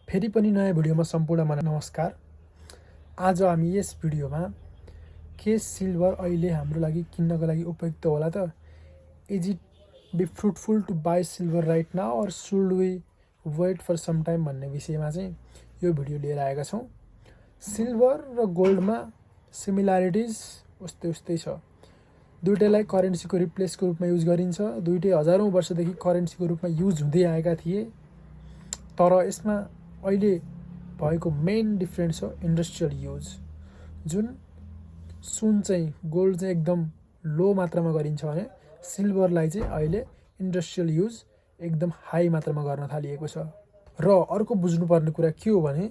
फेरि पनि नयाँ भिडियोमा सम्पूर्णलाई नमस्कार। आज हामी यस भिडियोमा के सिल्भर अहिले हाम्रो लागि किन्नको लागि उपयुक्त होला त? Is it be fruitful to buy silver right now or should we wait for some time भन्ने विषयमा चाहिँ यो भिडियो लिएर आएका छौँ। सिल्भर र गोल्डमा सिमिल्यारिटिज उस्तै उस्तै छ। दुईटैलाई करेन्सीको रिप्लेसको रूपमा युज गरिन्छ। दुईटै हजारौँ वर्षदेखि करेन्सीको रूपमा युज हुँदै आएका थिए। तर यसमा अहिले भएको मेन डिफरेन्स हो इन्डस्ट्रियल युज। जुन सुन चाहिँ गोल्ड चाहिँ एकदम लो मात्रामा गरिन्छ भने सिल्भरलाई चाहिँ अहिले इन्डस्ट्रियल युज एकदम हाई मात्रामा गर्न थालिएको छ। र अर्को बुझ्नुपर्ने कुरा के हो भने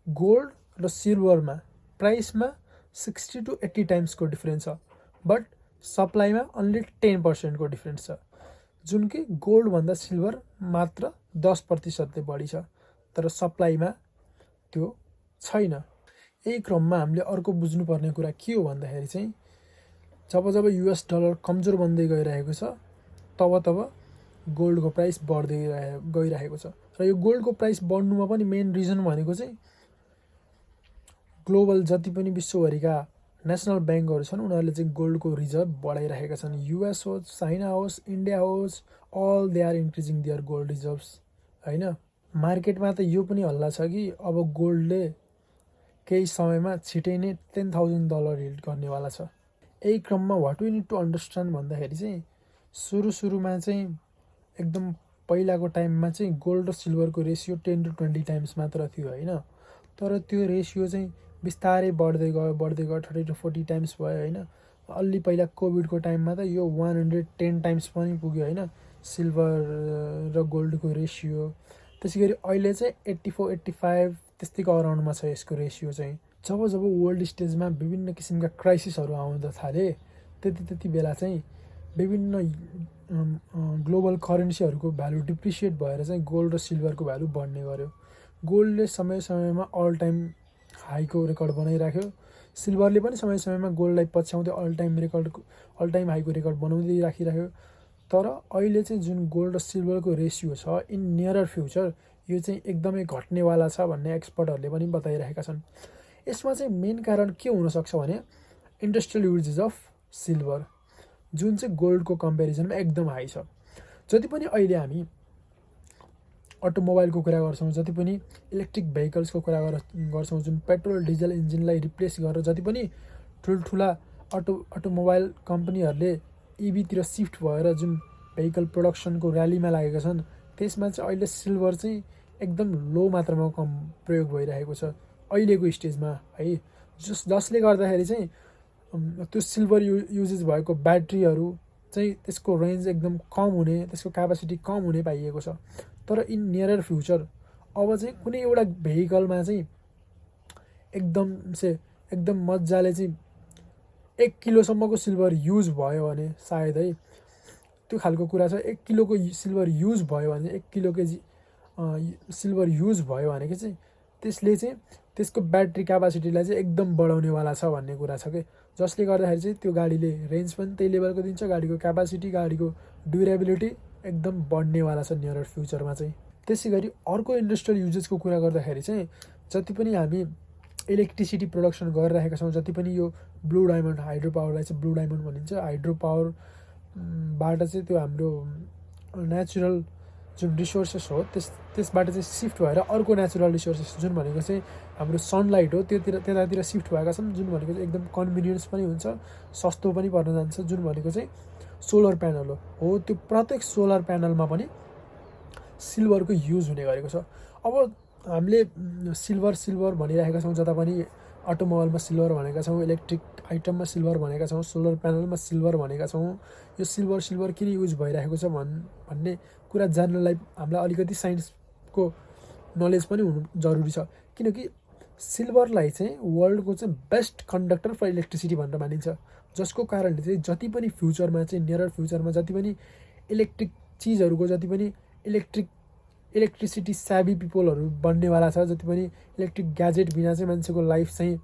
गोल्ड र सिल्भरमा प्राइसमा 60 to 80 टाइम्सको डिफरेन्स छ, बट सप्लाईमा अन्ली 10% को डिफरेन्स छ। जुन कि गोल्डभन्दा सिल्भर मात्र 10% बढी छ, तर सप्लाईमा त्यो छैन। यही क्रममा हामीले अर्को बुझ्नुपर्ने कुरा के हो भन्दाखेरि चाहिँ जब जब US डलर कमजोर बन्दै गइरहेको छ तब गोल्डको प्राइस बढ्दै गइरहेको छ। र यो गोल्डको प्राइस बढ्नुमा पनि मेन रिजन भनेको चाहिँ ग्लोबल जति पनि विश्वभरिका नेसनल ब्याङ्कहरू छन् उनीहरूले चाहिँ गोल्डको रिजर्भ बढाइरहेका छन्। US होस्, चाइना होस्, इन्डिया होस्, all they are increasing their gold reserves हैन। मार्केटमा त यो पनि हल्ला छ कि अब गोल्डले केही समयमा छिटै नै $10,000 हिट गर्नेवाला छ। यही क्रममा what we need to understand भन्दाखेरि चाहिँ सुरुमा चाहिँ एकदम पहिलाको टाइममा चाहिँ गोल्ड र सिल्भरको रेसियो 10 to 20 टाइम्स मात्र थियो हैन। तर त्यो रेसियो चाहिँ बिस्तारै बढ्दै गयो 30 to 40 टाइम्स भयो हैन। अलि पहिला कोभिडको टाइममा त यो 110 टाइम्स पनि पुग्यो हैन सिल्भर र गोल्डको रेसियो। त्यसैगरी अहिले चाहिँ 84-85 त्यस्तैको अराउन्डमा छ यसको रेसियो चाहिँ। जब जब वर्ल्ड स्टेजमा विभिन्न किसिमका क्राइसिसहरू आउन थाले त्यति बेला चाहिँ विभिन्न ग्लोबल करेन्सीहरूको भ्यालु डिप्रिसिएट भएर चाहिँ गोल्ड र सिल्भरको भ्यालु बढ्ने गर्यो। गोल्डले समय समयमा अल टाइम हाईको रेकर्ड बनाइराख्यो, सिल्भरले पनि समय समयमा गोल्डलाई पछ्याउँदै अल टाइम हाईको रेकर्ड बनाउँदै राखिराख्यो। तर अहिले चाहिँ जुन गोल्ड र सिल्भरको रेसियो छ इन नियरर फ्युचर यो चाहिँ एकदमै घट्नेवाला छ भन्ने एक्सपर्टहरूले पनि बताइरहेका छन्। यसमा चाहिँ मेन कारण के हुनसक्छ भने इन्डस्ट्रियल युजेज अफ सिल्भर जुन चाहिँ गोल्डको कम्पेरिजनमा एकदम हाई छ। जति पनि अहिले हामी अटोमोबाइलको कुरा गर्छौँ, जति पनि इलेक्ट्रिक भेहिकल्सको कुरा गर्छौँ, जुन पेट्रोल डिजल इन्जिनलाई रिप्लेस गरेर जति पनि ठुल्ठुला अटोमोबाइल कम्पनीहरूले इभीतिर सिफ्ट भएर जुन भेहिकल प्रोडक्सनको र्यालीमा लागेका छन् त्यसमा चाहिँ अहिले सिल्भर चाहिँ एकदम लो मात्रामा प्रयोग भइरहेको छ अहिलेको स्टेजमा है। जसले गर्दाखेरि चाहिँ त्यो सिल्भर युजेज भएको ब्याट्रीहरू चाहिँ त्यसको रेन्ज एकदम कम हुने, त्यसको क्यापासिटी कम हुने पाइएको छ। तर इन नियरर फ्युचर अब चाहिँ कुनै एउटा भेहिकलमा चाहिँ एकदम मजाले चाहिँ 1 किलोसम्मको सिल्भर युज भयो भने सायद है त्यो खालको कुरा छ। 1 किलोको सिल्भर युज भयो भने 1 किलो केजी सिल्भर युज भयो भनेको चाहिँ त्यसले चाहिँ त्यसको ब्याट्री क्यापासिटीलाई चाहिँ एकदम बढाउनेवाला छ भन्ने कुरा छ कि जसले गर्दाखेरि चाहिँ त्यो गाडीले रेन्ज पनि त्यही लेभलको दिन्छ, गाडीको क्यापासिटी गाडीको ड्युरेबिलिटी एकदम बढ्नेवाला छ नियरर फ्युचरमा चाहिँ। त्यसै गरी अर्को इन्डस्ट्रियल युजेसको कुरा गर्दाखेरि चाहिँ जति पनि हामी इलेक्ट्रिसिटी प्रोडक्सन गरिरहेका छौँ, जति पनि यो ब्लू डायमन्ड हाइड्रो पावरलाई चाहिँ ब्लू डायमन्ड भनिन्छ, हाइड्रो पावरबाट चाहिँ त्यो हाम्रो नेचुरल जुन रिसोर्सेस हो त्यसबाट चाहिँ सिफ्ट भएर अर्को नेचुरल रिसोर्सेस जुन भनेको चाहिँ हाम्रो सनलाइट हो त्यतातिर सिफ्ट भएका छन्, जुन भनेको चाहिँ एकदम कन्भिनियन्स पनि हुन्छ, सस्तो पनि पर्न जान्छ, जुन भनेको चाहिँ सोलर प्यानल हो। त्यो प्रत्येक सोलर प्यानलमा पनि सिल्भरको युज हुने गरेको छ। अब हामीले सिल्भर भनिरहेका छौँ, जता पनि अटोमोबाइलमा सिल्भर भनेका छौँ, इलेक्ट्रिक आइटममा सिल्भर भनेका छौँ, सोलर प्यानलमा सिल्भर भनेका छौँ। यो सिल्भर किन युज भइरहेको छ भन्ने कुरा जान्नलाई हामीलाई अलिकति साइन्सको नलेज पनि हुनु जरुरी छ। किनकि सिल्भरलाई चाहिँ वर्ल्डको चाहिँ बेस्ट कन्डक्टर फर इलेक्ट्रिसिटी भनेर मानिन्छ, जसको कारणले चाहिँ जति पनि फ्युचरमा चाहिँ नियरर फ्युचरमा जति पनि इलेक्ट्रिक चिजहरूको जति पनि इलेक्ट्रिसिटी स्याभी पिपलहरू बन्नेवाला छ, जति पनि इलेक्ट्रिक ग्याजेट बिना चाहिँ मान्छेको लाइफ चाहिँ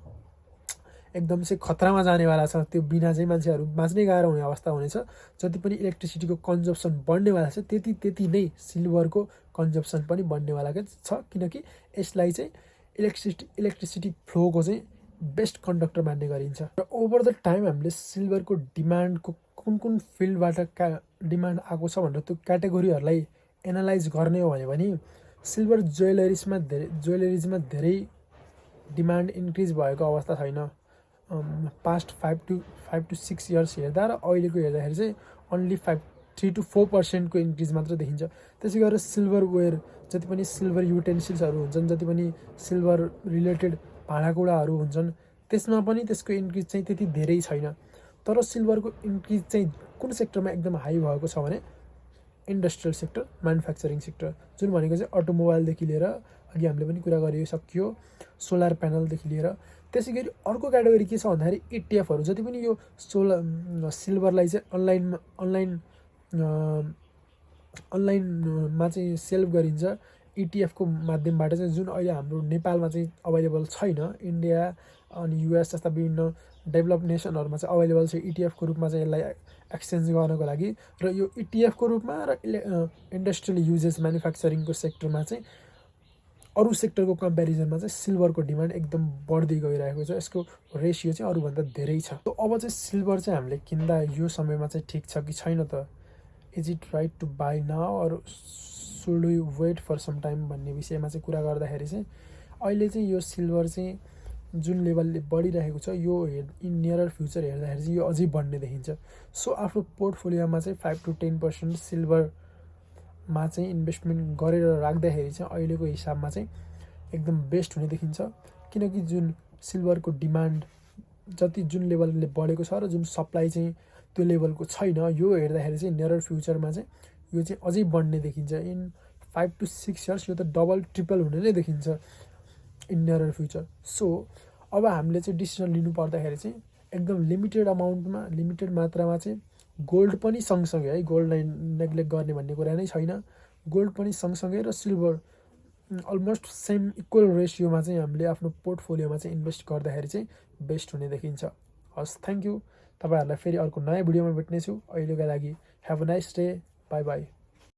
एकदम चाहिँ खतरामा जानेवाला छ। त्यो बिना चाहिँ मान्छेहरू बाँच्नै गाह्रो हुने अवस्था हुनेछ। जति पनि इलेक्ट्रिसिटीको कन्जम्सन बढ्नेवाला छ त्यति नै सिल्भरको कन्जम्सन पनि बढ्नेवाला छ, किनकि यसलाई चाहिँ इलेक्ट्रिसिटी फ्लोको चाहिँ बेस्ट कन्डक्टर मान्ने गरिन्छ। र ओभर द टाइम हामीले सिल्भरको डिमान्डको कुन फिल्डबाट डिमान्ड आएको छ भनेर त्यो क्याटेगोरीहरूलाई एनालाइज गर्ने हो भने सिल्भर ज्वेलरिजमा धेरै डिमान्ड इन्क्रिज भएको अवस्था छैन। पास्ट 5 to 6 इयर्स हेर्दा र अहिलेको हेर्दाखेरि चाहिँ अन्ली 3 to 4% को इन्क्रिज मात्र देखिन्छ। त्यसै गरेर सिल्भरवेयर, जति पनि सिल्भर युटेन्सिल्सहरू हुन्छन्, जति पनि सिल्भर रिलेटेड भाँडाकुँडाहरू हुन्छन्, त्यसमा पनि त्यसको इन्क्रिज चाहिँ त्यति धेरै छैन। तर सिल्भरको इन्क्रिज चाहिँ कुन सेक्टरमा एकदम हाई भएको छ भने इन्डस्ट्रियल सेक्टर, म्यानुफ्याक्चरिङ सेक्टर, जुन भनेको चाहिँ अटोमोबाइलदेखि लिएर अघि हामीले पनि कुरा गरिसकियो सोलर प्यानलदेखि लिएर। त्यसै गरी अर्को क्याटेगोरी के छ भन्दाखेरि इटिएफहरू, जति पनि यो सिल्भरलाई चाहिँ अनलाइनमा चाहिँ सेल गरिन्छ इटिएफको माध्यमबाट चाहिँ, जुन अहिले हाम्रो नेपालमा चाहिँ अभाइलेबल छैन। इन्डिया अनि युएस जस्ता विभिन्न डेभलप नेसनहरूमा चाहिँ अभाइलेबल छ इटिएफको रूपमा चाहिँ यसलाई एक्सचेन्ज गर्नको लागि। र यो इटिएफको रूपमा र इन्डस्ट्रियल युजेस म्यानुफ्याक्चरिङको सेक्टरमा चाहिँ अरू सेक्टरको कम्पेरिजनमा चाहिँ सिल्भरको डिमान्ड एकदम बढ्दै गइरहेको छ। यसको रेसियो चाहिँ अरूभन्दा धेरै छ। तो अब चाहिँ सिल्भर चाहिँ हामीले किन्दा यो समयमा चाहिँ ठिक छ कि छैन त? Is it right to buy now or should we wait for some time भन्ने विषयमा चाहिँ कुरा गर्दाखेरि चाहिँ अहिले चाहिँ यो सिल्भर चाहिँ जुन लेभलले बढिरहेको छ, यो इन नियरर फ्युचर हेर्दाखेरि चाहिँ यो अझै बढ्ने देखिन्छ। सो आफ्नो पोर्टफोलियोमा चाहिँ 5 to 10% सिल्भरमा चाहिँ इन्भेस्टमेन्ट गरेर राख्दाखेरि चाहिँ अहिलेको हिसाबमा चाहिँ एकदम बेस्ट हुने देखिन्छ। किनकि जुन सिल्भरको डिमान्ड जति जुन लेभलले बढेको छ र जुन सप्लाई चाहिँ त्यो लेभलको छैन, यो हेर्दाखेरि चाहिँ नियरर फ्युचरमा चाहिँ यो चाहिँ अझै बढ्ने देखिन्छ। इन 5 to 6 इयर्स यो त डबल ट्रिपल हुने नै देखिन्छ इन नियरर फ्युचर। सो अब हामीले चाहिँ डिसिजन लिनु पर्दाखेरि चाहिँ एकदम लिमिटेड मात्रामा चाहिँ गोल्ड पनि सँगसँगै है, गोल्डलाई नेग्लेक्ट गर्ने भन्ने कुरा नै छैन। गोल्ड पनि सँगसँगै र सिल्भर अलमोस्ट सेम इक्वल रेसियोमा चाहिँ हामीले आफ्नो पोर्टफोलियोमा चाहिँ इन्भेस्ट गर्दाखेरि चाहिँ बेस्ट हुने देखिन्छ। हस्, थ्याङ्क यू। तपाईँहरूलाई फेरि अर्को नयाँ भिडियोमा भेट्नेछु। अहिलेका लागि have a nice day, by by.